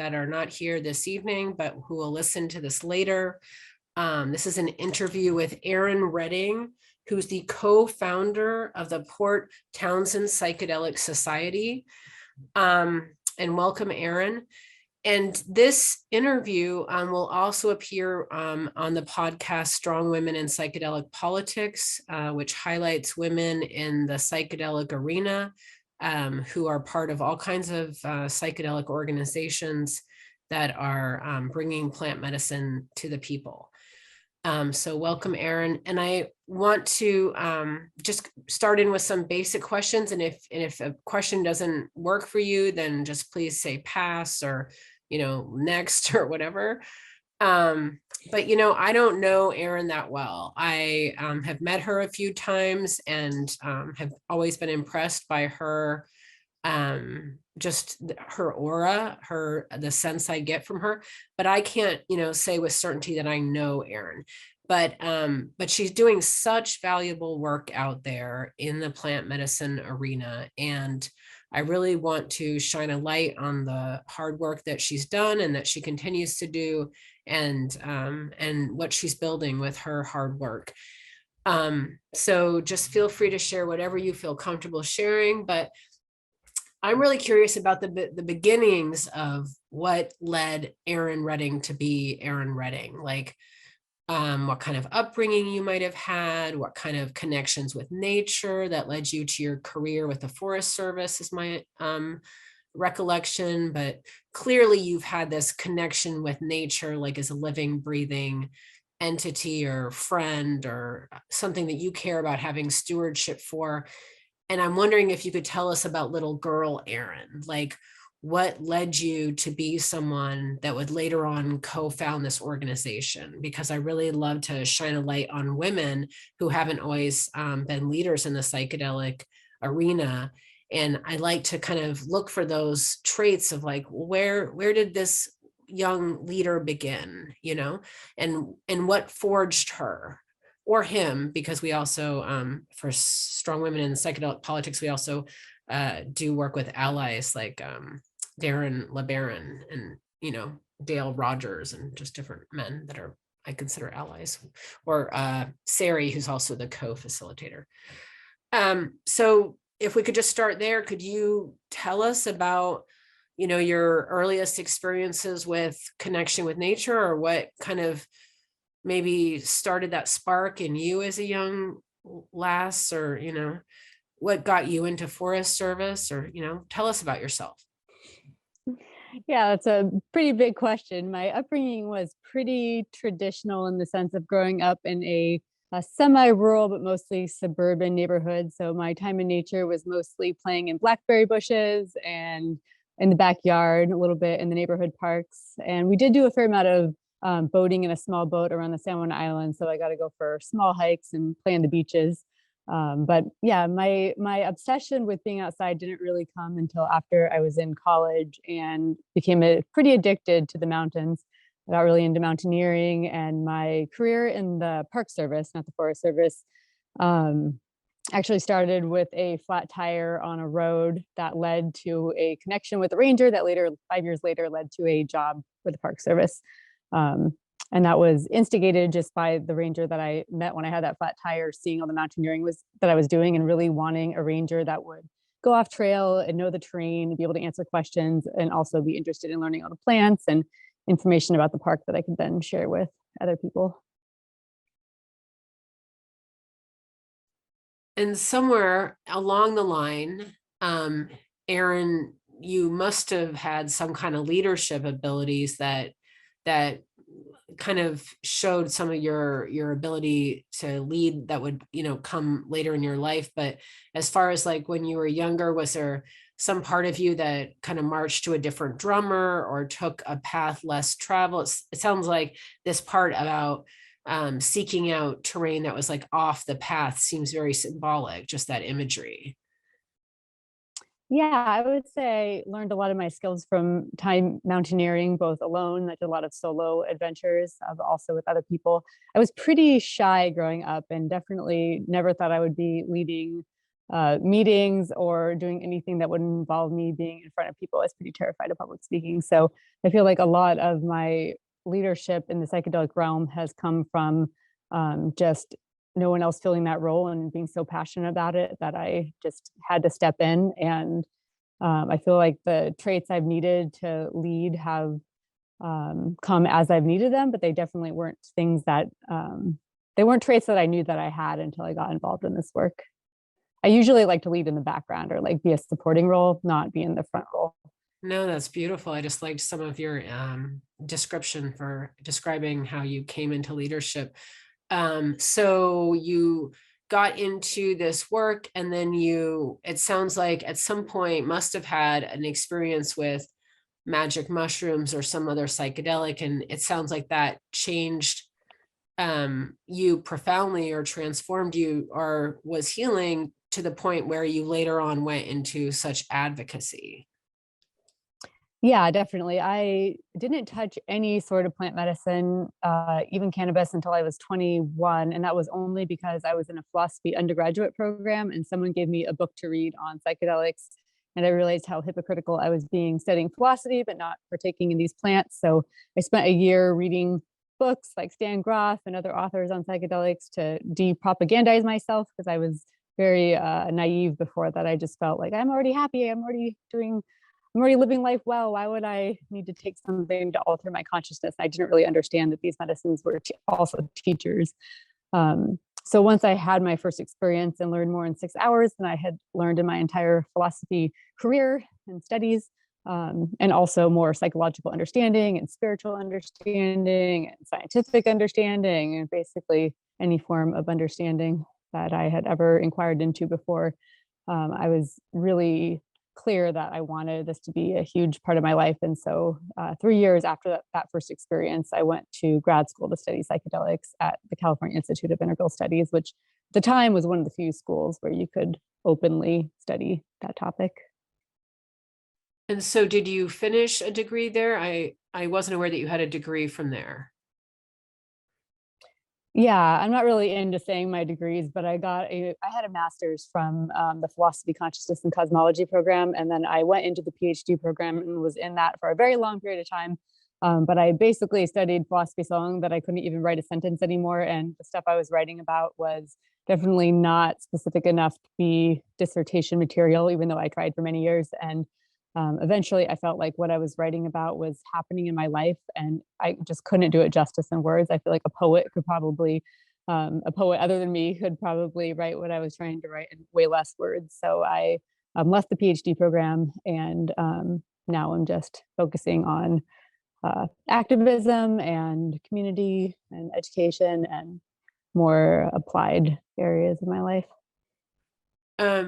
that are not here this evening, but who will listen to this later. This is an interview with Erin Reading, who's the co-founder of the Port Townsend Psychedelic Society. And welcome, Erin. And this interview will also appear on the podcast Strong Women in Psychedelic Politics, which highlights women in the psychedelic arena who are part of all kinds of psychedelic organizations that are bringing plant medicine to the people. So welcome, Erin. And I want to just start in with some basic questions. And if a question doesn't work for you, then just please say pass or, next or whatever. But, I don't know Erin that well. I have met her a few times and have always been impressed by her, just her aura, the sense I get from her, but I can't, say with certainty that I know Erin, but she's doing such valuable work out there in the plant medicine arena. And I really want to shine a light on the hard work that she's done and that she continues to do, and what she's building with her hard work. So just feel free to share whatever you feel comfortable sharing, but I'm really curious about the beginnings of what led Erin Reading to be Erin Reading, like what kind of upbringing you might have had, what kind of connections with nature that led you to your career with the Forest Service is my recollection, but clearly you've had this connection with nature, like as a living, breathing entity or friend or something that you care about having stewardship for. And I'm wondering if you could tell us about little girl Erin, like what led you to be someone that would later on co-found this organization? Because I really love to shine a light on women who haven't always been leaders in the psychedelic arena. And I like to kind of look for those traits of like, where did this young leader begin, and what forged her or him, because we also, for Strong Women in Psychedelic Politics, we also do work with allies like Darren LeBaron and, Dale Rogers and just different men that I consider allies, or Sari, who's also the co-facilitator. So if we could just start there, could you tell us about, your earliest experiences with connection with nature, or what kind of maybe started that spark in you as a young lass, or, what got you into Forest Service, or, tell us about yourself. Yeah, that's a pretty big question. My upbringing was pretty traditional in the sense of growing up in a semi-rural but mostly suburban neighborhood. So my time in nature was mostly playing in blackberry bushes and in the backyard, a little bit in the neighborhood parks. And we did do a fair amount of boating in a small boat around the San Juan Island. So I got to go for small hikes and play on the beaches. But yeah, my obsession with being outside didn't really come until after I was in college and became pretty addicted to the mountains. I got really into mountaineering, and my career in the Park Service, not the Forest Service, actually started with a flat tire on a road that led to a connection with a ranger that later, 5 years later, led to a job with the Park Service. And that was instigated just by the ranger that I met when I had that flat tire, seeing all the mountaineering that I was doing, and really wanting a ranger that would go off trail and know the terrain and be able to answer questions, and also be interested in learning all the plants and information about the park that I could then share with other people. And somewhere along the line, Erin, you must have had some kind of leadership abilities that kind of showed some of your ability to lead that would, come later in your life. But as far as like when you were younger, was there some part of you that kind of marched to a different drummer or took a path less traveled? It sounds like this part about seeking out terrain that was like off the path seems very symbolic, just that imagery. Yeah, I would say I learned a lot of my skills from time mountaineering, both alone. I did a lot of solo adventures, but also with other people. I was pretty shy growing up and definitely never thought I would be leading meetings or doing anything that would involve me being in front of people. I was pretty terrified of public speaking. So I feel like a lot of my leadership in the psychedelic realm has come from just no one else filling that role and being so passionate about it that I just had to step in. And I feel like the traits I've needed to lead have come as I've needed them, but they definitely weren't things that they weren't traits that I knew that I had until I got involved in this work. I usually like to lead in the background or like be a supporting role, not be in the front role. No, that's beautiful. I just liked some of your description for describing how you came into leadership. So you got into this work, and then it sounds like at some point must have had an experience with magic mushrooms or some other psychedelic. And it sounds like that changed you profoundly, or transformed you, or was healing to the point where you later on went into such advocacy. Yeah, definitely. I didn't touch any sort of plant medicine, even cannabis, until I was 21. And that was only because I was in a philosophy undergraduate program and someone gave me a book to read on psychedelics. And I realized how hypocritical I was being studying philosophy, but not partaking in these plants. So I spent a year reading books like Stan Groff and other authors on psychedelics to de-propagandize myself, because I was very naive before that. I just felt like I'm already happy. I'm already living life well. Why would I need to take something to alter my consciousness? I didn't really understand that these medicines were also teachers. So once I had my first experience and learned more in 6 hours than I had learned in my entire philosophy career and studies, and also more psychological understanding and spiritual understanding and scientific understanding, and basically any form of understanding that I had ever inquired into before, I was really clear that I wanted this to be a huge part of my life. And so 3 years after that first experience, I went to grad school to study psychedelics at the California Institute of Integral Studies, which at the time was one of the few schools where you could openly study that topic. And so did you finish a degree there? I wasn't aware that you had a degree from there. Yeah, I'm not really into saying my degrees, but I had a master's from the Philosophy, Consciousness, and Cosmology program. And then I went into the PhD program and was in that for a very long period of time. But I basically studied philosophy so long that I couldn't even write a sentence anymore. And the stuff I was writing about was definitely not specific enough to be dissertation material, even though I tried for many years. And eventually I felt like what I was writing about was happening in my life, and I just couldn't do it justice in words. I feel like a poet other than me could probably write what I was trying to write in way less words. So I left the PhD program, and now I'm just focusing on activism and community and education and more applied areas of my life.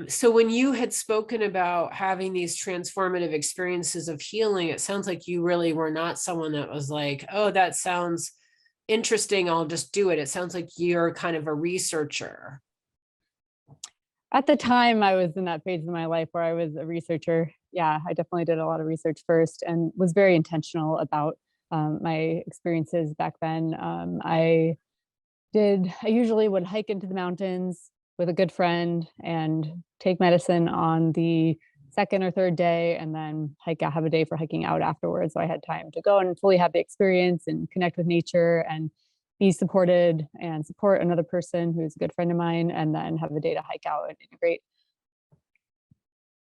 So when you had spoken about having these transformative experiences of healing, it sounds like you really were not someone that was like, oh, that sounds interesting, I'll just do it. It sounds like you're kind of a researcher. At the time, I was in that phase of my life where I was a researcher. Yeah, I definitely did a lot of research first and was very intentional about my experiences back then. I usually would hike into the mountains with a good friend and take medicine on the second or third day, and then have a day for hiking out afterwards. So I had time to go and fully have the experience and connect with nature and be supported and support another person who's a good friend of mine, and then have a day to hike out and integrate.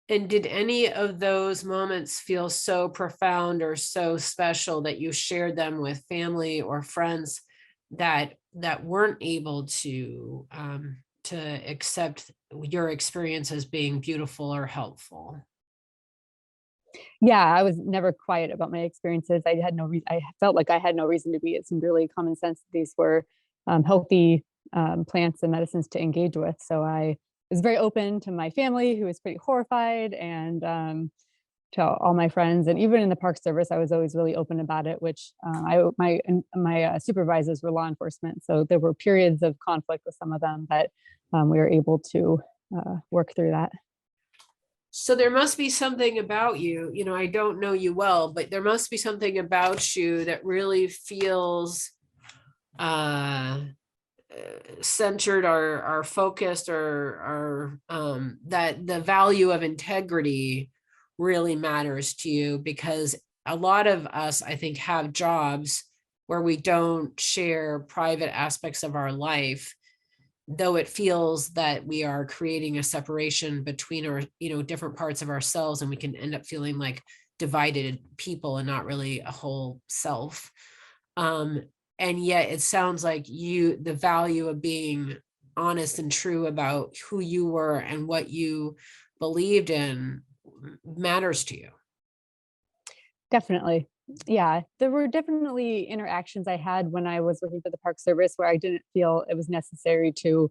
And did any of those moments feel so profound or so special that you shared them with family or friends that weren't able to accept your experience as being beautiful or helpful? Yeah, I was never quiet about my experiences. I felt like I had no reason to be. It seemed really common sense that these were healthy plants and medicines to engage with. So I was very open to my family, who was pretty horrified, and to all my friends. And even in the Park Service, I was always really open about it, which my supervisors were law enforcement. So there were periods of conflict with some of them, but we were able to work through that. So there must be something about you, I don't know you well, but there must be something about you that really feels centered or are focused or that the value of integrity really matters to you, because a lot of us, I think, have jobs where we don't share private aspects of our life, though it feels that we are creating a separation between our, different parts of ourselves, and we can end up feeling like divided people and not really a whole self. And yet it sounds like the value of being honest and true about who you were and what you believed in matters to you. Definitely. Yeah, there were definitely interactions I had when I was working for the Park Service where I didn't feel it was necessary to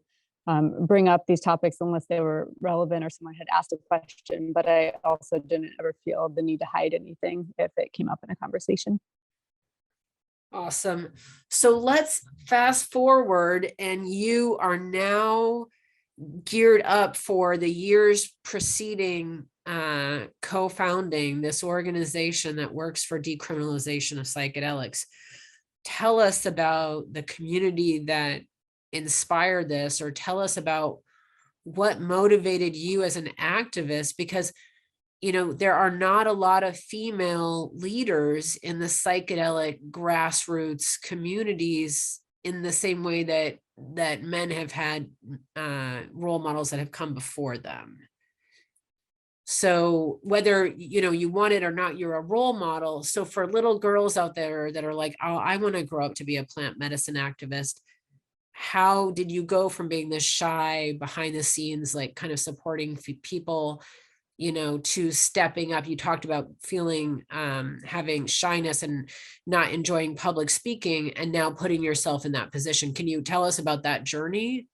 bring up these topics unless they were relevant or someone had asked a question. But I also didn't ever feel the need to hide anything if it came up in a conversation. Awesome. So let's fast forward, and you are now geared up for the years preceding co-founding this organization that works for decriminalization of psychedelics. Tell us about the community that inspired this, or tell us about what motivated you as an activist, because there are not a lot of female leaders in the psychedelic grassroots communities in the same way that men have had role models that have come before them. So whether you want it or not, you're a role model. So for little girls out there that are like, oh, I want to grow up to be a plant medicine activist, how did you go from being this shy, behind the scenes, like kind of supporting people, to stepping up? You talked about feeling, having shyness and not enjoying public speaking, and now putting yourself in that position. Can you tell us about that journey?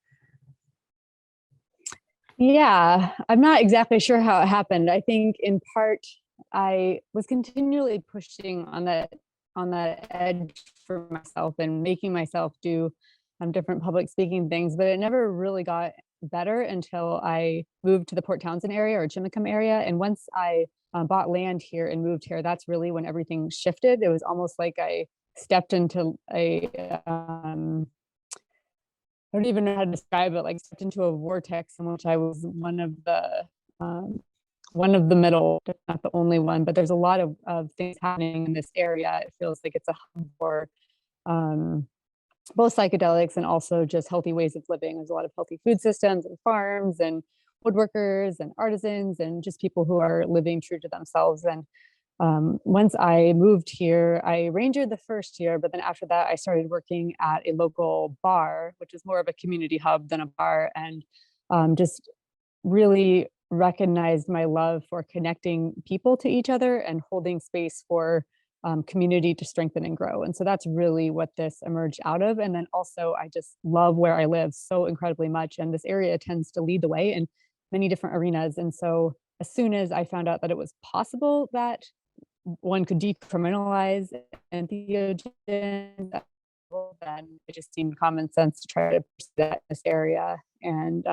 Yeah, I'm not exactly sure how it happened. I think in part I was continually pushing on that edge for myself and making myself do different public speaking things, but it never really got better until I moved to the Port Townsend area or Chimicum area. And once I bought land here and moved here, that's really when everything shifted. It was almost like I stepped into I don't even know how to describe it, like stepped into a vortex in which I was one of the middle, not the only one, but there's a lot of things happening in this area. It feels like it's a hub for um, both psychedelics and also just healthy ways of living. There's a lot of healthy food systems and farms and woodworkers and artisans and just people who are living true to themselves. And once I moved here, I rangered the first year, but then after that, I started working at a local bar, which is more of a community hub than a bar, and just really recognized my love for connecting people to each other and holding space for community to strengthen and grow. And so that's really what this emerged out of. And then also, I just love where I live so incredibly much. And this area tends to lead the way in many different arenas. And so as soon as I found out that it was possible that one could decriminalize entheogens, then it just seemed common sense to try to pursue that in this area. And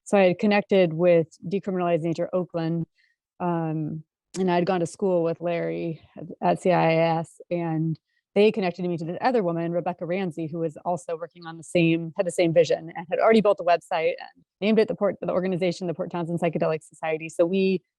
so I had connected with Decriminalize Nature Oakland, and I'd gone to school with Larry at CIIS, and they connected me to this other woman, Rebecca Ramsey, who was also working on had the same vision and had already built a website and named it the organization, the Port Townsend Psychedelic Society. So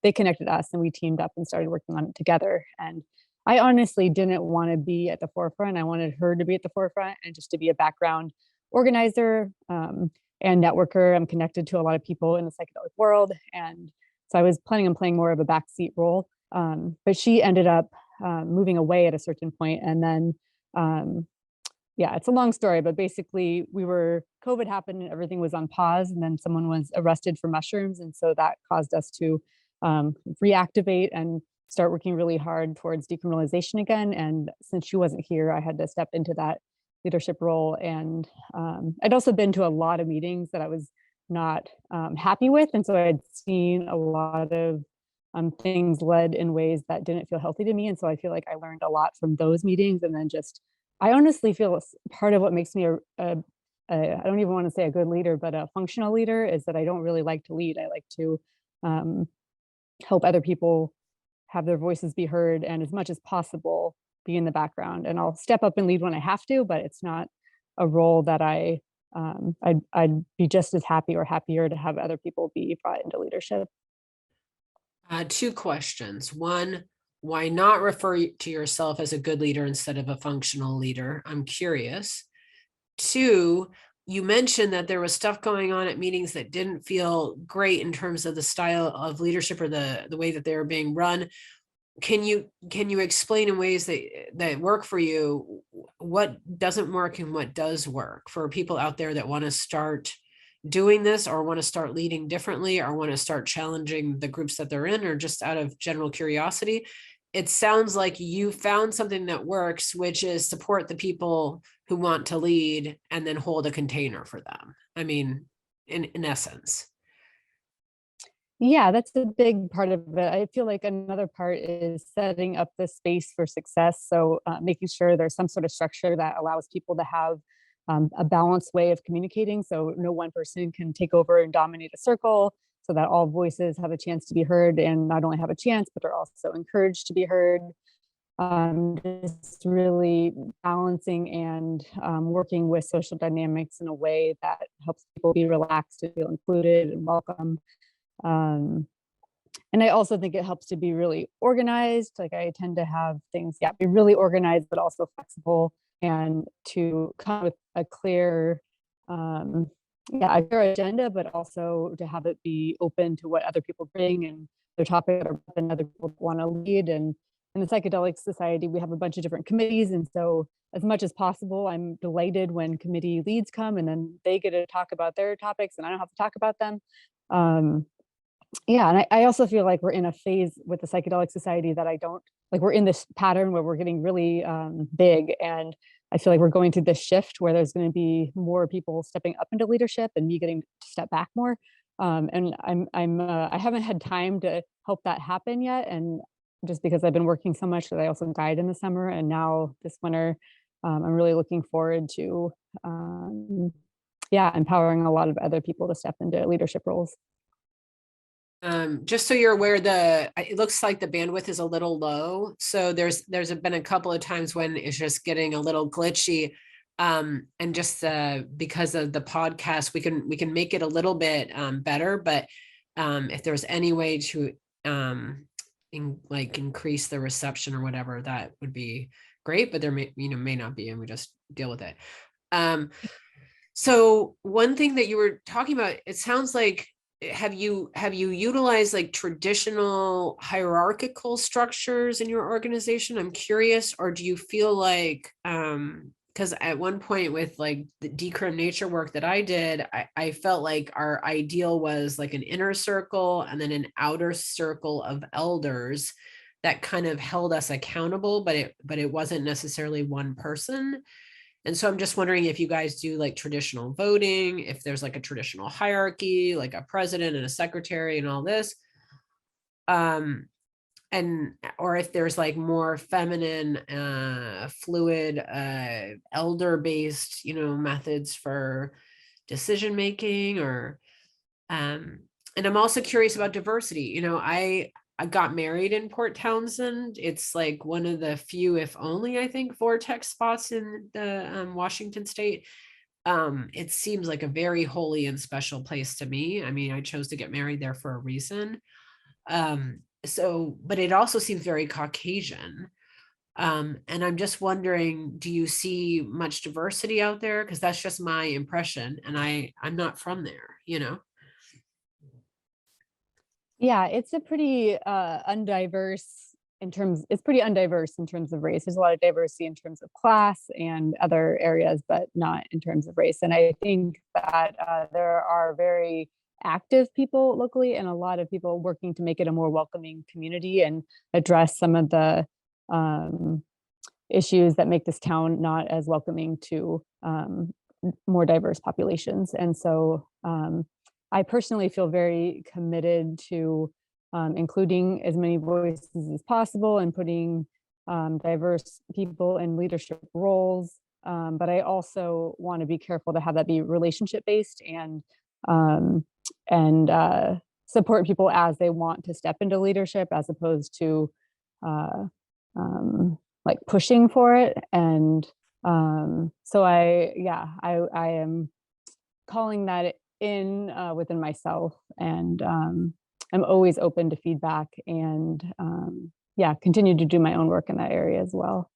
they connected us and we teamed up and started working on it together. And I honestly didn't want to be at the forefront. I wanted her to be at the forefront and just to be a background organizer and networker. I'm connected to a lot of people in the psychedelic world. And so I was planning on playing more of a backseat role. But she ended up moving away at a certain point. And then, yeah, it's a long story, but basically COVID happened and everything was on pause. And then someone was arrested for mushrooms. And so that caused us to reactivate and start working really hard towards decriminalization again. And since she wasn't here, I had to step into that leadership role. And I'd also been to a lot of meetings that I was not happy with. And so I'd seen a lot of things led in ways that didn't feel healthy to me. And so I feel like I learned a lot from those meetings. And then I honestly feel part of what makes me I don't even want to say a good leader, but a functional leader is that I don't really like to lead. I like to help other people have their voices be heard, and as much as possible be in the background. And I'll step up and lead when I have to, but it's not a role that I I'd be just as happy or happier to have other people be brought into leadership. Two questions. One, why not refer to yourself as a good leader instead of a functional leader? I'm curious. Two, you mentioned that there was stuff going on at meetings that didn't feel great in terms of the style of leadership or the way that they were being run. Can you explain in ways that work for you what doesn't work and what does work for people out there that want to start doing this or want to start leading differently or want to start challenging the groups that they're in or just out of general curiosity? It sounds like you found something that works, which is support the people who want to lead and then hold a container for them. I mean, in essence. Yeah, that's a big part of it. I feel like another part is setting up the space for success. So making sure there's some sort of structure that allows people to have a balanced way of communicating. So no one person can take over and dominate a circle, so that all voices have a chance to be heard and not only have a chance, but they're also encouraged to be heard. Just really balancing and working with social dynamics in a way that helps people be relaxed and feel included and welcome. Um, and I also think it helps to be really organized. Like I tend to have things, yeah, be really organized, but also flexible, and to come with a clear, yeah, a clear agenda, but also to have it be open to what other people bring and their topic and other people want to lead. And in the Psychedelic Society, we have a bunch of different committees. And so as much as possible, I'm delighted when committee leads come and then they get to talk about their topics and I don't have to talk about them. Um, yeah, and I also feel like we're in a phase with the Psychedelic Society that I don't like. We're in this pattern where we're getting really big, and I feel like we're going through this shift where there's going to be more people stepping up into leadership, and me getting to step back more. And I haven't had time to help that happen yet, and just because I've been working so much that I also guide in the summer, and now this winter, I'm really looking forward to, yeah, empowering a lot of other people to step into leadership roles. Just so you're aware, it looks like the bandwidth is a little low. So there's been a couple of times when it's just getting a little glitchy. And just because of the podcast, we can make it a little bit better. But if there's any way to increase the reception or whatever, that would be great. But there may not be, and we just deal with it. So one thing that you were talking about, it sounds like, have you utilized like traditional hierarchical structures in your organization? I'm curious. Or do you feel like, because at one point with like the decrim nature work that I did, I felt like our ideal was like an inner circle and then an outer circle of elders that kind of held us accountable, but it wasn't necessarily one person. And so I'm just wondering if you guys do like traditional voting, if there's like a traditional hierarchy, like a president and a secretary and all this. And or if there's like more feminine, fluid, elder based, methods for decision making or and I'm also curious about diversity. I got married in Port Townsend. It's like one of the few, if only, I think, vortex spots in the Washington state. It seems like a very holy and special place to me. I mean, I chose to get married there for a reason. But it also seems very Caucasian. And I'm just wondering, do you see much diversity out there? Because that's just my impression, and I'm not from there. Yeah, it's a pretty it's pretty undiverse in terms of race. There's a lot of diversity in terms of class and other areas, but not in terms of race. And I think that there are very active people locally and a lot of people working to make it a more welcoming community and address some of the issues that make this town not as welcoming to more diverse populations. And so I personally feel very committed to including as many voices as possible and putting diverse people in leadership roles. But I also want to be careful to have that be relationship based um, and support people as they want to step into leadership, as opposed to uh, like pushing for it. And so I am calling that in within myself. And I'm always open to feedback and yeah, continue to do my own work in that area as well.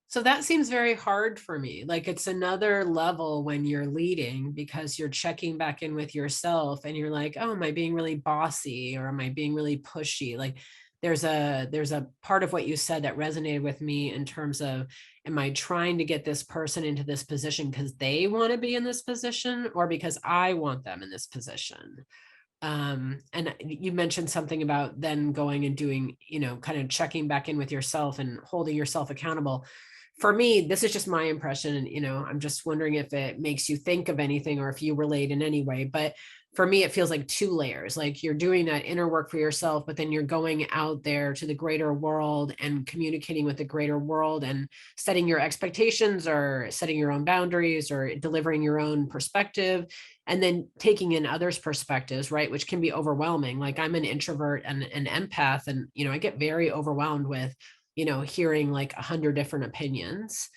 So that seems very hard for me. Like it's another level when you're leading because you're checking back in with yourself and you're like, oh, am I being really bossy or am I being really pushy? Like there's a part of what you said that resonated with me in terms of, am I trying to get this person into this position because they want to be in this position or because I want them in this position? And you mentioned something about then going and doing, kind of checking back in with yourself and holding yourself accountable. For me, this is just my impression, and I'm just wondering if it makes you think of anything or if you relate in any way. But for me, it feels like two layers. Like you're doing that inner work for yourself, but then you're going out there to the greater world and communicating with the greater world and setting your expectations or setting your own boundaries or delivering your own perspective and then taking in others' perspectives, right? Which can be overwhelming. Like I'm an introvert and an empath, and I get very overwhelmed with, hearing like 100 different opinions.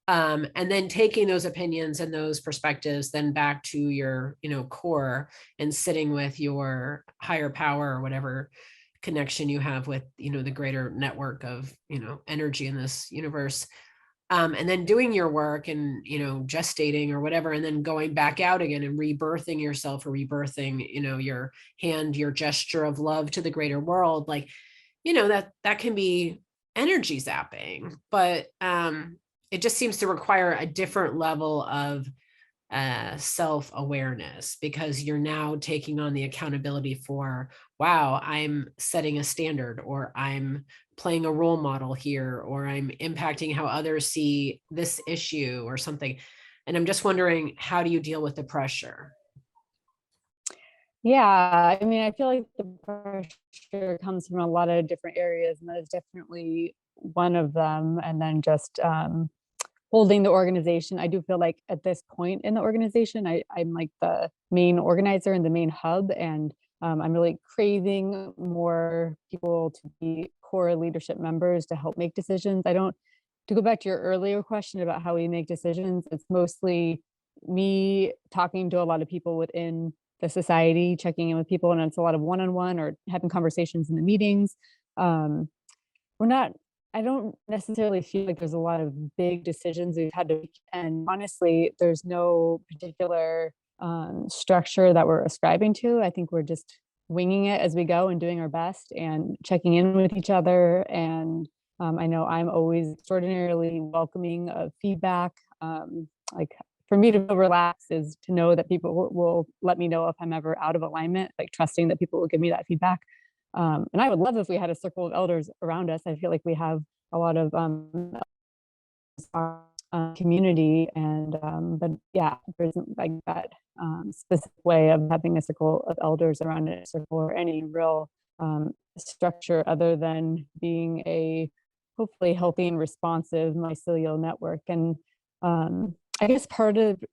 And then taking those opinions and those perspectives then back to your, core and sitting with your higher power or whatever connection you have with, the greater network of, energy in this universe. And then doing your work and gestating or whatever, and then going back out again and rebirthing yourself or rebirthing your gesture of love to the greater world, like that can be energy zapping, but it just seems to require a different level of self-awareness because you're now taking on the accountability for, wow, I'm setting a standard, or I'm playing a role model here, or I'm impacting how others see this issue or something. And I'm just wondering, how do you deal with the pressure? Yeah, I mean, I feel like the pressure comes from a lot of different areas, and that is definitely one of them. And then just holding the organization. I do feel like at this point in the organization, I'm like the main organizer and the main hub, and I'm really craving more people to be core leadership members to help make decisions. I don't, to go back to your earlier question about how we make decisions, it's mostly me talking to a lot of people within the society, checking in with people, and it's a lot of one-on-one or having conversations in the meetings. Um, we're not, I don't necessarily feel like there's a lot of big decisions we've had to make. And honestly, there's no particular structure that we're ascribing to. I think we're just winging it as we go and doing our best and checking in with each other. And I know I'm always extraordinarily welcoming of feedback. Like for me to feel relaxed is to know that people will let me know if I'm ever out of alignment, like trusting that people will give me that feedback. And I would love if we had a circle of elders around us. I feel like we have a lot of community, and but yeah, there isn't like that specific way of having a circle of elders around a circle or any real structure other than being a hopefully healthy and responsive mycelial network. And I guess part of,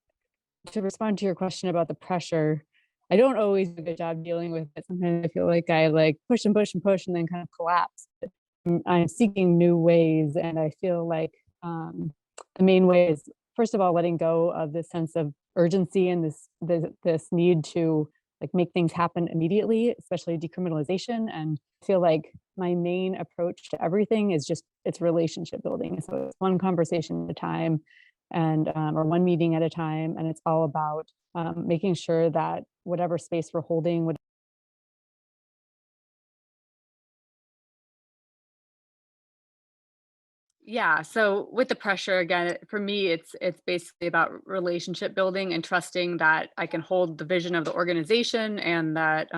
to respond to your question about the pressure, I don't always do a good job dealing with it. Sometimes I feel like I like push and push and push and then kind of collapse. I'm seeking new ways, and I feel like the main way is, first of all, letting go of this sense of urgency and this need to like make things happen immediately, especially decriminalization. And I feel like my main approach to everything is just it's relationship building. So it's one conversation at a time, and or one meeting at a time, and it's all about making sure that whatever space we're holding would. Yeah, so with the pressure again, for me, it's basically about relationship building and trusting that I can hold the vision of the organization and that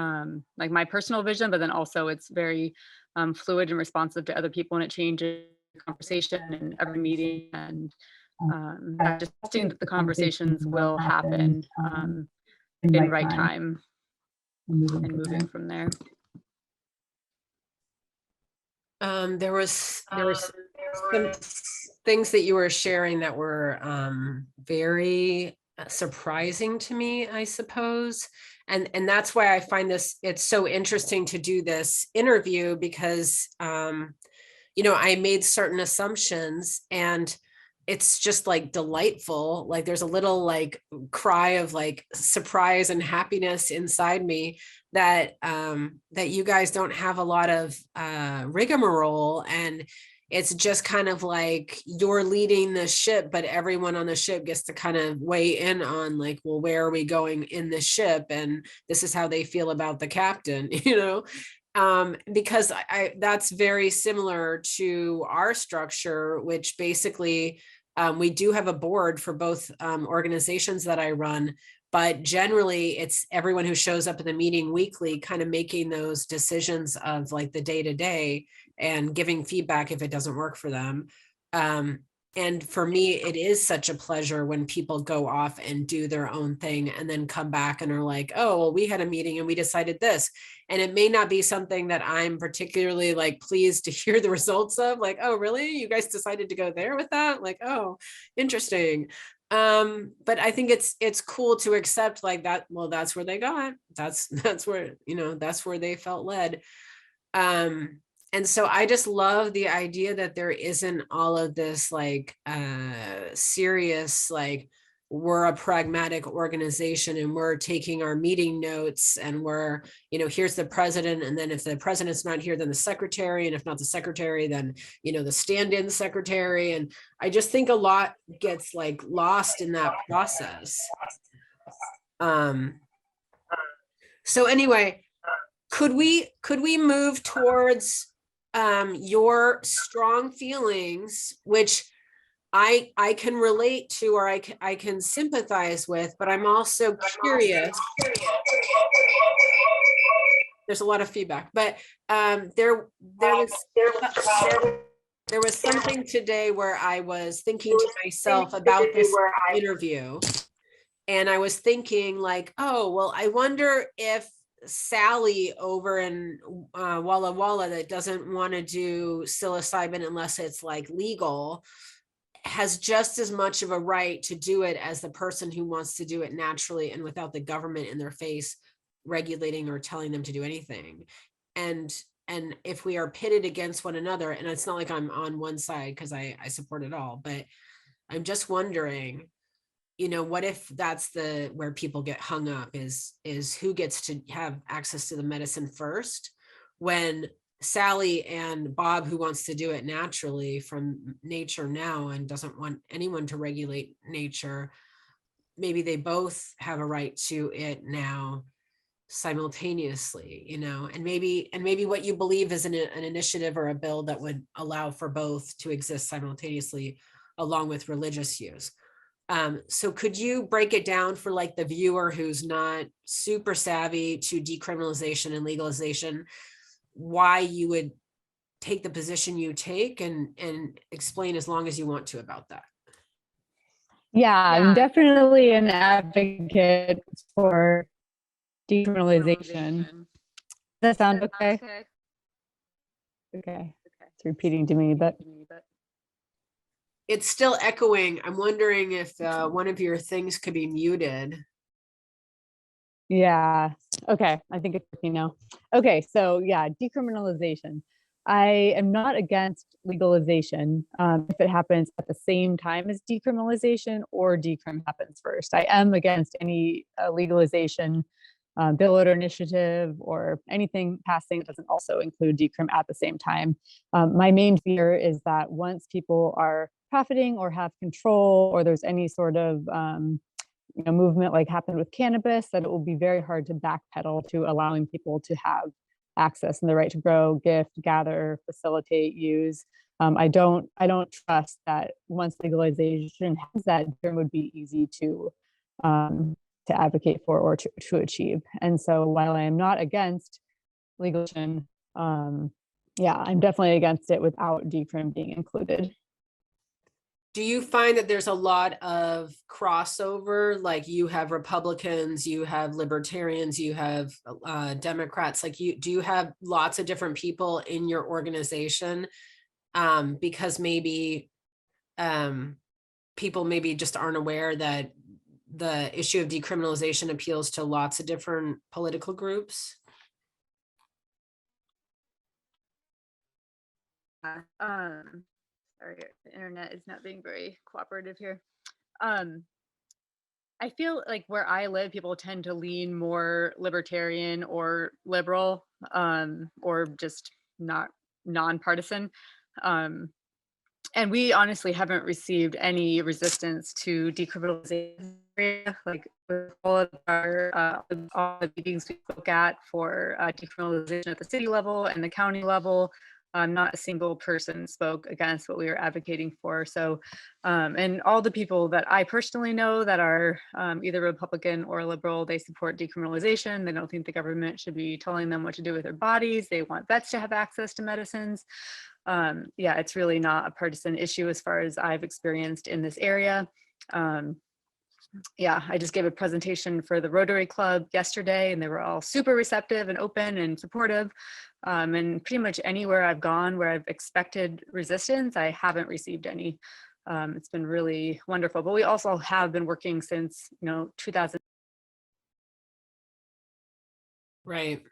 like my personal vision, but then also it's very fluid and responsive to other people, and it changes the conversation in every meeting, and just trusting that the conversations will happen in right time and moving from there. There was some things that you were sharing that were very surprising to me, I suppose. And that's why I find it's so interesting to do this interview because I made certain assumptions, and it's just like delightful. Like there's a little like cry of like surprise and happiness inside me that that you guys don't have a lot of rigmarole, and it's just kind of like you're leading the ship, but everyone on the ship gets to kind of weigh in on like, well, where are we going in this ship? And this is how they feel about the captain, you know? Because that's very similar to our structure, which basically we do have a board for both organizations that I run, but generally it's everyone who shows up in the meeting weekly kind of making those decisions of like the day to day and giving feedback if it doesn't work for them. And for me, it is such a pleasure when people go off and do their own thing and then come back and are like, oh, well, we had a meeting and we decided this. And it may not be something that I'm particularly like pleased to hear the results of, like, oh, really? You guys decided to go there with that? Like, oh, interesting. But I think it's cool to accept like that. Well, that's where they got. That's where, you know, that's where they felt led. And so I just love the idea that there isn't all of this like serious, like we're a pragmatic organization and we're taking our meeting notes and we're, you know, here's the president. And then if the president's not here, then the secretary, and if not the secretary, then, you know, the stand-in secretary. And I just think a lot gets like lost in that process. So anyway, could we move towards your strong feelings, which I can relate to, or I can sympathize with, but I'm also curious. There's a lot of feedback, but there was something today where I was thinking to myself about this interview, and I was thinking like, oh, well, I wonder if Sally over in Walla Walla that doesn't want to do psilocybin unless it's like legal has just as much of a right to do it as the person who wants to do it naturally and without the government in their face regulating or telling them to do anything. And if we are pitted against one another, and it's not like I'm on one side because I support it all, but I'm just wondering, you know, what if that's the where people get hung up is who gets to have access to the medicine first, when Sally and Bob, who wants to do it naturally from nature now and doesn't want anyone to regulate nature, maybe they both have a right to it now simultaneously, you know, and maybe what you believe is an initiative or a bill that would allow for both to exist simultaneously along with religious use. So could you break it down for like the viewer who's not super savvy to decriminalization and legalization, why you would take the position you take, and explain as long as you want to about that? Yeah, I'm definitely an advocate for decriminalization. Does that sound okay? Okay. It's repeating to me, but It's still echoing. I'm wondering if one of your things could be muted. yeah. Okay, I think it's working now. Okay, so yeah, decriminalization. I am not against legalization if it happens at the same time as decriminalization or decrim happens first. I am against any legalization bill or initiative or anything passing that doesn't also include decrim at the same time. My main fear is that once people are profiting or have control, or there's any sort of movement like happened with cannabis, that it will be very hard to backpedal to allowing people to have access and the right to grow, gift, gather, facilitate, use. I don't trust that once legalization has that, there would be easy to advocate for or to achieve. And so while I am not against legalization, yeah, I'm definitely against it without decrim being included. Do you find that there's a lot of crossover? Like you have Republicans, you have libertarians, you have Democrats, like do you have lots of different people in your organization? Because maybe people maybe just aren't aware that the issue of decriminalization appeals to lots of different political groups. Sorry, the internet is not being very cooperative here. Um, I feel like where I live, people tend to lean more libertarian or liberal, or just not nonpartisan. Um, and we honestly haven't received any resistance to decriminalization. Like with all the meetings we spoke at for decriminalization at the city level and the county level, not a single person spoke against what we were advocating for. So, and all the people that I personally know that are either Republican or liberal, they support decriminalization. They don't think the government should be telling them what to do with their bodies. They want vets to have access to medicines. Yeah, it's really not a partisan issue as far as I've experienced in this area. Yeah, I just gave a presentation for the Rotary Club yesterday, and they were all super receptive and open and supportive. And pretty much anywhere I've gone where I've expected resistance, I haven't received any. It's been really wonderful. But we also have been working since 2000. Right.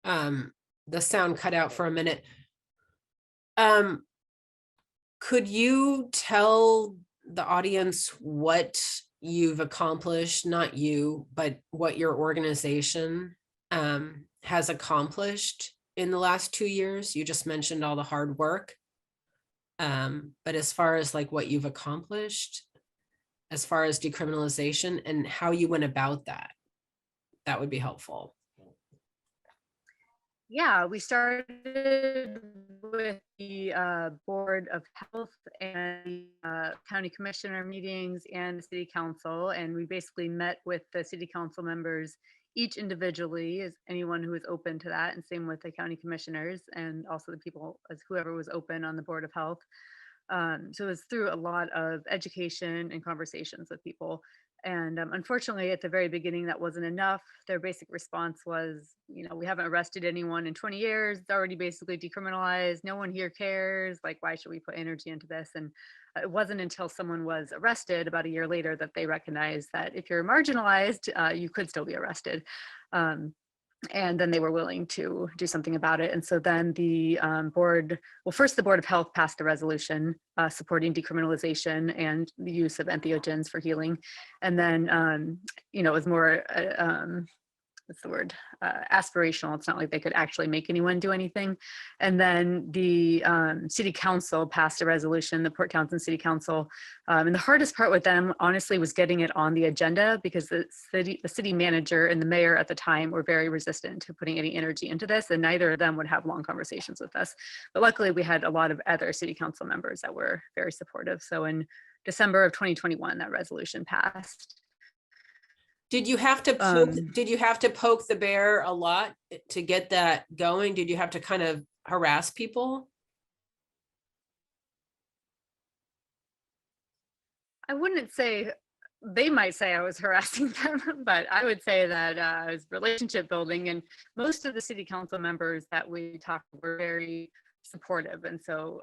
The sound cut out for a minute. Could you tell the audience what you've accomplished, not you, but what your organization has accomplished in the last 2 years? You just mentioned all the hard work. But as far as like what you've accomplished, as far as decriminalization and how you went about that, that would be helpful. Yeah, we started with the Board of Health and county commissioner meetings and the city council. And we basically met with the city council members each individually, as anyone who was open to that, and same with the county commissioners and also the people as whoever was open on the Board of Health. So it was through a lot of education and conversations with people. And unfortunately, at the very beginning, that wasn't enough. Their basic response was, we haven't arrested anyone in 20 years. It's already basically decriminalized. No one here cares. Like, why should we put energy into this? And it wasn't until someone was arrested about a year later that they recognized that if you're marginalized, you could still be arrested. And then they were willing to do something about it. And so then the first the Board of Health passed a resolution supporting decriminalization and the use of entheogens for healing. And then, it was more, what's the word, aspirational. It's not like they could actually make anyone do anything. And then the city council passed a resolution, the Port Townsend City Council. And the hardest part with them, honestly, was getting it on the agenda because the city manager and the mayor at the time were very resistant to putting any energy into this, and neither of them would have long conversations with us. But luckily, we had a lot of other city council members that were very supportive. So in December of 2021, that resolution passed. Did you have to poke the bear a lot to get that going? Did you have to kind of harass people? I wouldn't say, they might say I was harassing them, but I would say that I was relationship building, and most of the city council members that we talked to were very supportive. And so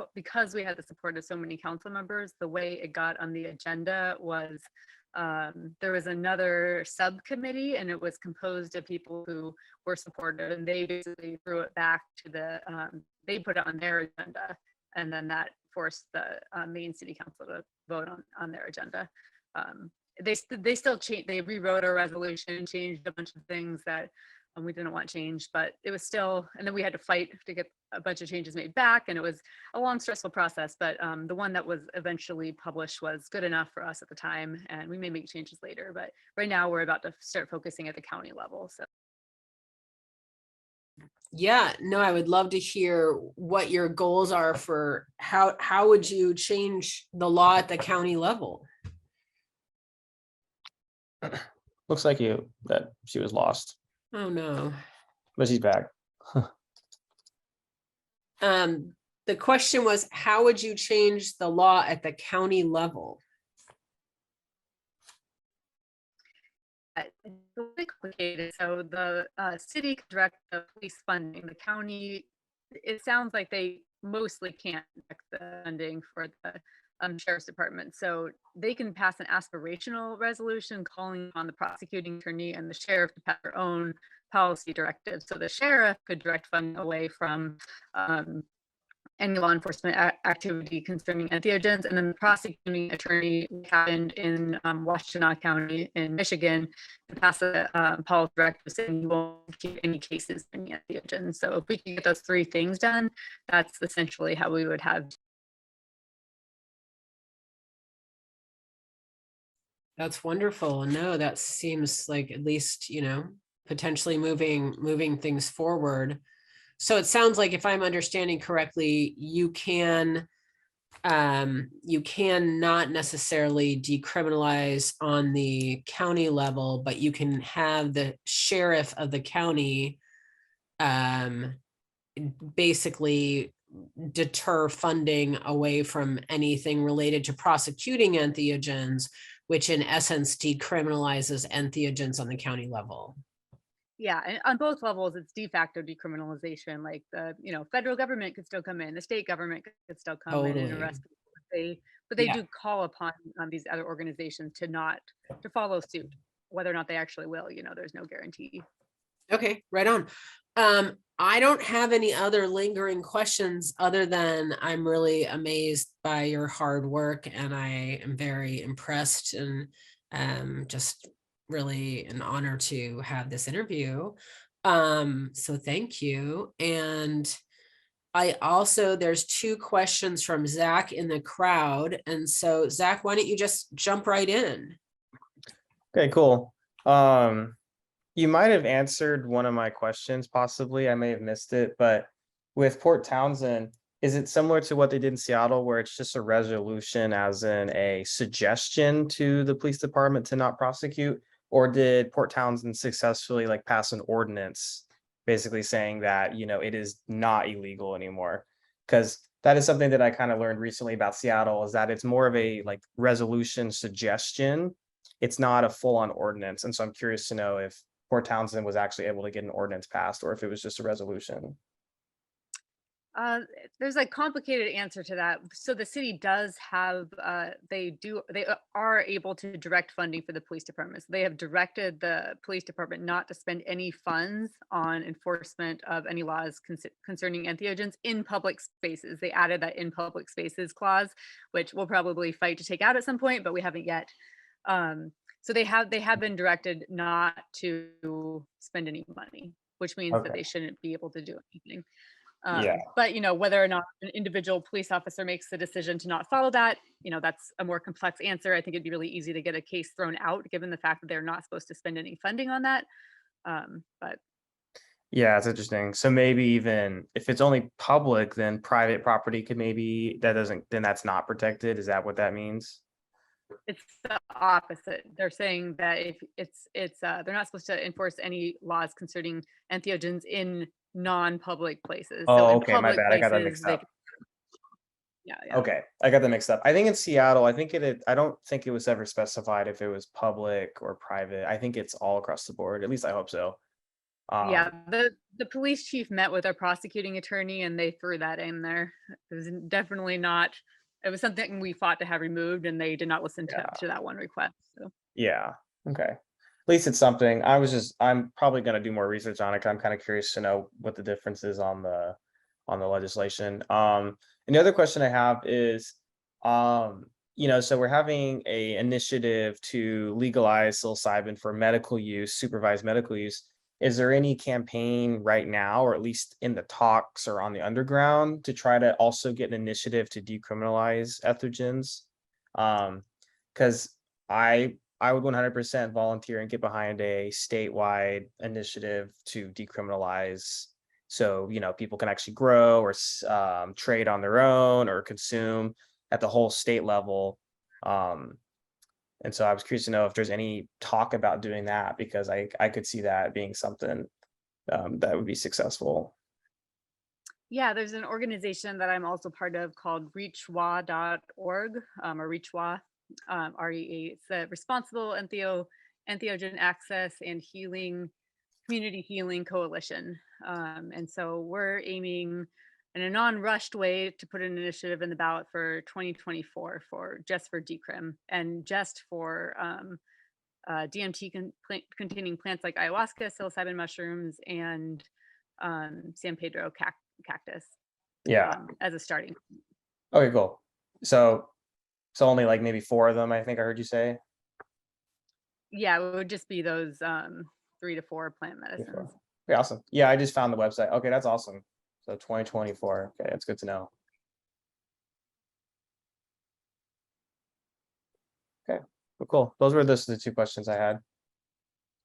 because we had the support of so many council members, the way it got on the agenda was there was another subcommittee, and it was composed of people who were supportive, and they basically threw it back to they put it on their agenda, and then that forced the main city council to vote on their agenda. They still changed, they rewrote our resolution, changed a bunch of things that we didn't want changed, but it was still, and then we had to fight to get a bunch of changes made back, and it was a long, stressful process. But the one that was eventually published was good enough for us at the time, and we may make changes later. But right now, we're about to start focusing at the county level. So. Yeah, no, I would love to hear what your goals are for how would you change the law at the county level? Looks like that she was lost. Oh no. But she's back. The question was, how would you change the law at the county level? It's really complicated. So the city can direct the police funding. The county, it sounds like they mostly can't direct the funding for the sheriff's department. So they can pass an aspirational resolution calling on the prosecuting attorney and the sheriff to pass their own policy directive. So the sheriff could direct funding away from any law enforcement activity concerning entheogens. And then the prosecuting attorney happened in Washtenaw County in Michigan to pass a policy directive saying you won't keep any cases in entheogens. So if we can get those three things done, that's essentially how we would have. That's wonderful. No, that seems like at least, potentially moving things forward. So it sounds like, if I'm understanding correctly, you can not necessarily decriminalize on the county level, but you can have the sheriff of the county basically deter funding away from anything related to prosecuting entheogens, which in essence decriminalizes entheogens on the county level. Yeah, and on both levels, it's de facto decriminalization. Like the federal government could still come in, the state government could still come in and Totally. arrest people. But they Yeah. do call upon these other organizations to follow suit. Whether or not they actually will, there's no guarantee. Okay, right on. I don't have any other lingering questions other than I'm really amazed by your hard work, and I am very impressed, and just really an honor to have this interview. So thank you. And there's two questions from Zach in the crowd. And so Zach, why don't you just jump right in? Okay, cool. You might have answered one of my questions, possibly. I may have missed it, but with Port Townsend, is it similar to what they did in Seattle, where it's just a resolution, as in a suggestion to the police department to not prosecute? Or did Port Townsend successfully pass an ordinance basically saying that, it is not illegal anymore? Because that is something that I kind of learned recently about Seattle, is that it's more of a resolution suggestion. It's not a full-on ordinance. And so I'm curious to know if Port Townsend was actually able to get an ordinance passed, or if it was just a resolution. There's a complicated answer to that. So the city does have, they are able to direct funding for the police department. So they have directed the police department not to spend any funds on enforcement of any laws concerning entheogens in public spaces. They added that in public spaces clause, which we'll probably fight to take out at some point, but we haven't yet. So they have been directed not to spend any money, which means that they shouldn't be able to do anything. But whether or not an individual police officer makes the decision to not follow that, that's a more complex answer. I think it'd be really easy to get a case thrown out, given the fact that they're not supposed to spend any funding on that. But yeah, it's interesting. So maybe even if it's only public, then private property could then that's not protected. Is that what that means? it's the opposite. They're saying that if they're not supposed to enforce any laws concerning entheogens in non-public places. So in Okay, my public bad. I got that places, mixed up. yeah. Okay, I got that mixed up. I think in Seattle, I don't think it was ever specified if it was public or private. I think it's all across the board. At least I hope so. Yeah, the police chief met with our prosecuting attorney and they threw that in there. It was definitely not. It was something we fought to have removed, and they did not listen to that one request. So Yeah. Okay. At least it's something. I'm probably going to do more research on it, 'cause I'm kind of curious to know what the difference is on the legislation. And the other question I have is, so we're having a initiative to legalize psilocybin for medical use, supervised medical use. Is there any campaign right now, or at least in the talks or on the underground, to try to also get an initiative to decriminalize entheogens? Because I would 100% volunteer and get behind a statewide initiative to decriminalize, so people can actually grow or trade on their own or consume at the whole state level. And so I was curious to know if there's any talk about doing that, because I could see that being something that would be successful. yeah, there's an organization that I'm also part of called reachwa.org, or reachwa, REA. It's the Responsible Entheogen Access and Healing Community Healing Coalition. And so we're aiming in a non-rushed way to put an initiative in the ballot for 2024 for decrim, and just for DMT containing plants like ayahuasca, psilocybin mushrooms, and San Pedro cactus. Yeah. As a starting. Okay, cool. So only like maybe 4 of them, I think I heard you say? Yeah, it would just be those 3 to 4 plant Before. medicines. Okay, awesome. Yeah, I just found the website. Okay, that's awesome. So 2024. Okay, that's good to know. Okay, well, cool. Those were the 2 questions I had.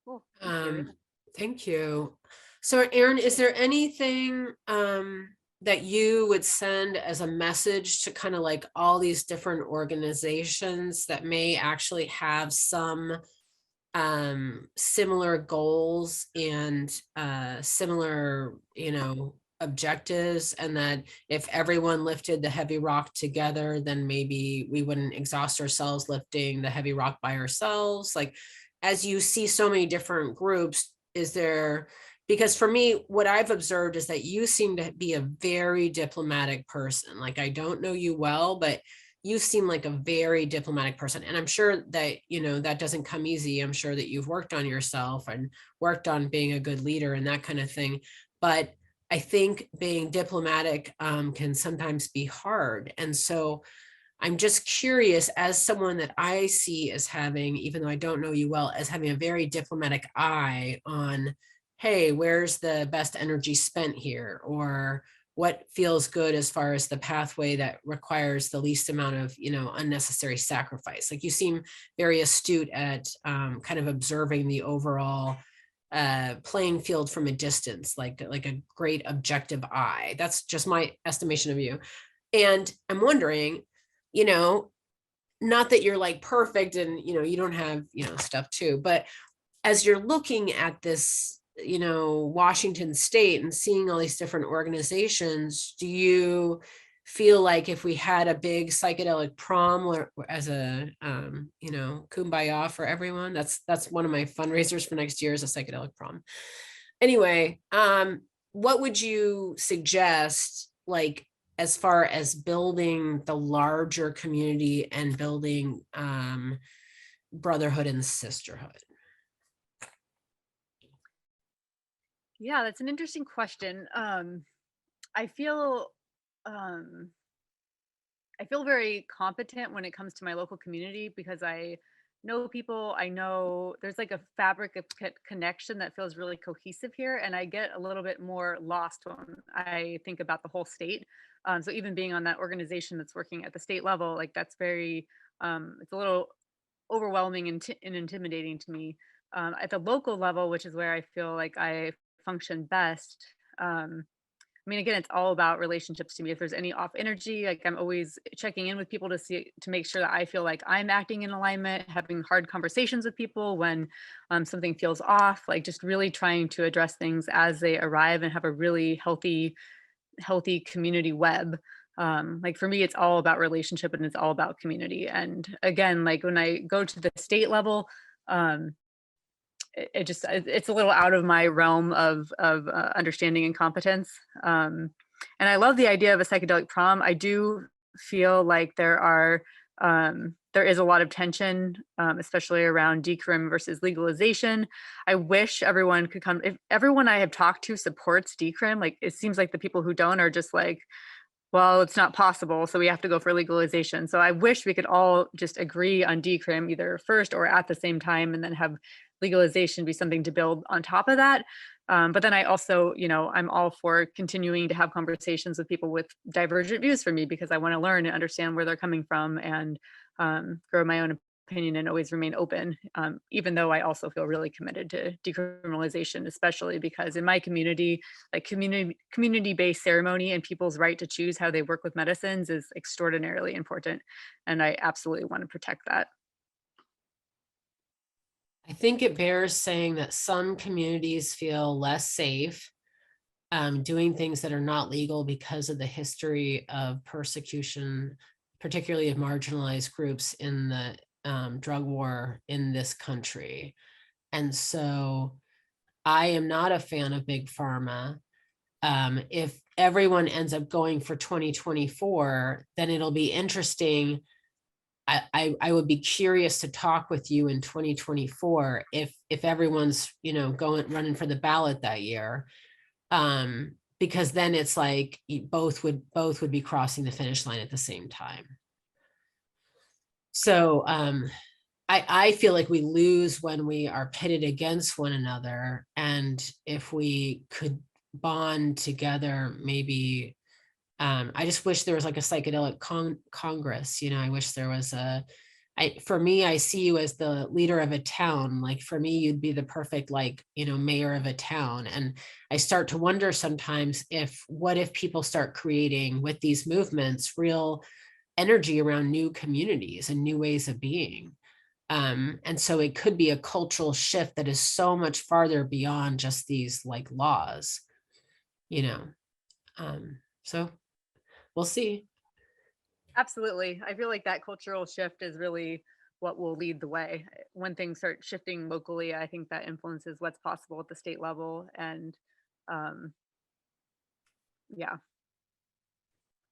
Cool. Thank you. Thank you. So Erin, is there anything that you would send as a message to kind of like all these different organizations that may actually have some similar goals and similar, objectives, and that if everyone lifted the heavy rock together, then maybe we wouldn't exhaust ourselves lifting the heavy rock by ourselves? Like, as you see so many different groups, is there, because for me, what I've observed is that you seem to be a very diplomatic person. Like, I don't know you well, but you seem like a very diplomatic person. And I'm sure that, that doesn't come easy. I'm sure that you've worked on yourself and worked on being a good leader and that kind of thing. But I think being diplomatic can sometimes be hard. And so I'm just curious, as someone that I see as having, even though I don't know you well, as having a very diplomatic eye on, hey, where's the best energy spent here? Or what feels good as far as the pathway that requires the least amount of, unnecessary sacrifice. Like, you seem very astute at kind of observing the overall playing field from a distance, like a great objective eye. That's just my estimation of you. And I'm wondering, you know, not that you're like perfect and, you don't have, stuff too, but as you're looking at this, Washington state and seeing all these different organizations, do you feel like if we had a big psychedelic prom or as a, kumbaya for everyone, that's one of my fundraisers for next year is a psychedelic prom. Anyway, what would you suggest, like, as far as building the larger community and building brotherhood and sisterhood? Yeah, that's an interesting question. I feel um, I feel very competent when it comes to my local community because I know people. I know there's like a fabric of connection that feels really cohesive here, and I get a little bit more lost when I think about the whole state. So even being on that organization that's working at the state level, like that's very, it's a little overwhelming and intimidating to me. At the local level, which is where I feel like I function best. I mean, again, it's all about relationships to me. If there's any off energy, like I'm always checking in with people to make sure that I feel like I'm acting in alignment, having hard conversations with people when something feels off, like just really trying to address things as they arrive and have a really healthy community web. Like for me, it's all about relationship and it's all about community. And again, like when I go to the state level, um, it's a little out of my realm of understanding and competence. And I love the idea of a psychedelic prom. I do feel like there is a lot of tension, especially around decrim versus legalization. I wish everyone could come. If everyone I have talked to supports decrim, like it seems like the people who don't are just like, well, it's not possible, so we have to go for legalization. So I wish we could all just agree on decrim either first or at the same time, and then have legalization be something to build on top of that. But then I also, I'm all for continuing to have conversations with people with divergent views from me because I want to learn and understand where they're coming from and grow my own opinion and always remain open, even though I also feel really committed to decriminalization, especially because in my community, like community-based ceremony and people's right to choose how they work with medicines is extraordinarily important. And I absolutely want to protect that. I think it bears saying that some communities feel less safe doing things that are not legal because of the history of persecution, particularly of marginalized groups in the drug war in this country. And so I am not a fan of big pharma. If everyone ends up going for 2024, then it'll be interesting. I would be curious to talk with you in 2024 if everyone's, going running for the ballot that year. because then it's like both would be crossing the finish line at the same time. So I feel like we lose when we are pitted against one another. And if we could bond together, maybe I just wish there was like a psychedelic congress. I wish there was for me, I see you as the leader of a town. Like for me, you'd be the perfect, like, mayor of a town. And I start to wonder sometimes what if people start creating with these movements, real energy around new communities and new ways of being. And so it could be a cultural shift that is so much farther beyond just these like laws, so we'll see. Absolutely. I feel like that cultural shift is really what will lead the way. When things start shifting locally, I think that influences what's possible at the state level. And yeah.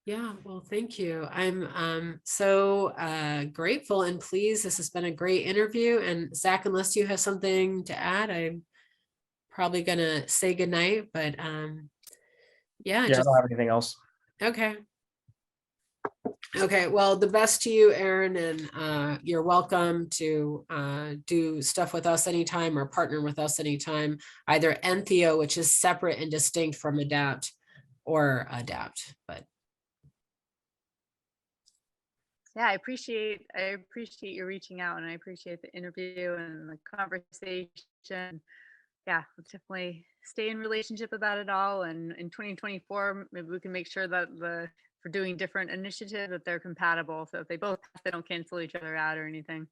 Yeah, well, thank you. I'm so grateful and pleased. This has been a great interview. And Zach, unless you have something to add, I'm probably gonna say goodnight, but yeah, I don't have anything else. Okay. Okay, well, the best to you, Erin, and you're welcome to do stuff with us anytime or partner with us anytime, either Entheo, which is separate and distinct from Adapt, or Adapt, but. Yeah, I appreciate you reaching out, and I appreciate the interview and the conversation. Yeah, let's definitely stay in relationship about it all. And in 2024, maybe we can make sure that for doing different initiatives that they're compatible. So if they both pass, they don't cancel each other out or anything.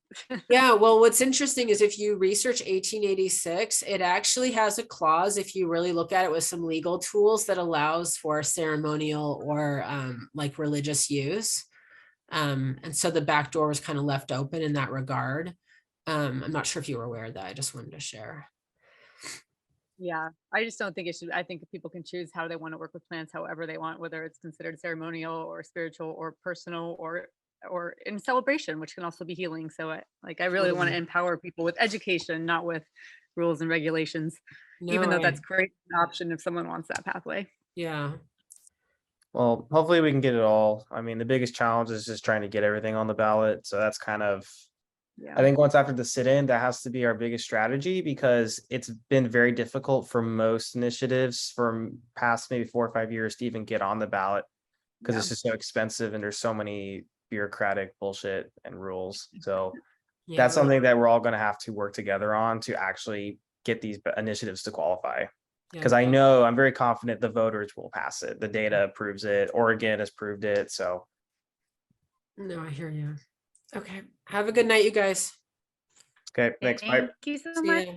Yeah, well, what's interesting is if you research 1886, it actually has a clause, if you really look at it with some legal tools, that allows for ceremonial or like religious use. And so the back door was kind of left open in that regard. I'm not sure if you were aware of that. I just wanted to share. Yeah, I just don't think it should. I think people can choose how they want to work with plants however they want, whether it's considered ceremonial or spiritual or personal or in celebration, which can also be healing. So I really want to empower people with education, not with rules and regulations, even though that's great an option if someone wants that pathway. Yeah. Well, hopefully we can get it all. I mean, the biggest challenge is just trying to get everything on the ballot. So that's kind of, I think once after the sit-in, that has to be our biggest strategy, because it's been very difficult for most initiatives from past maybe 4 or 5 years to even get on the ballot, because it's just so expensive and there's so many bureaucratic bullshit and rules. So that's something that we're all going to have to work together on to actually get these initiatives to qualify. Because I know, I'm very confident the voters will pass it. The data proves it. Oregon has proved it. So. No, I hear you. Okay. Have a good night, you guys. Okay. Thanks. Bye. Thank you so much.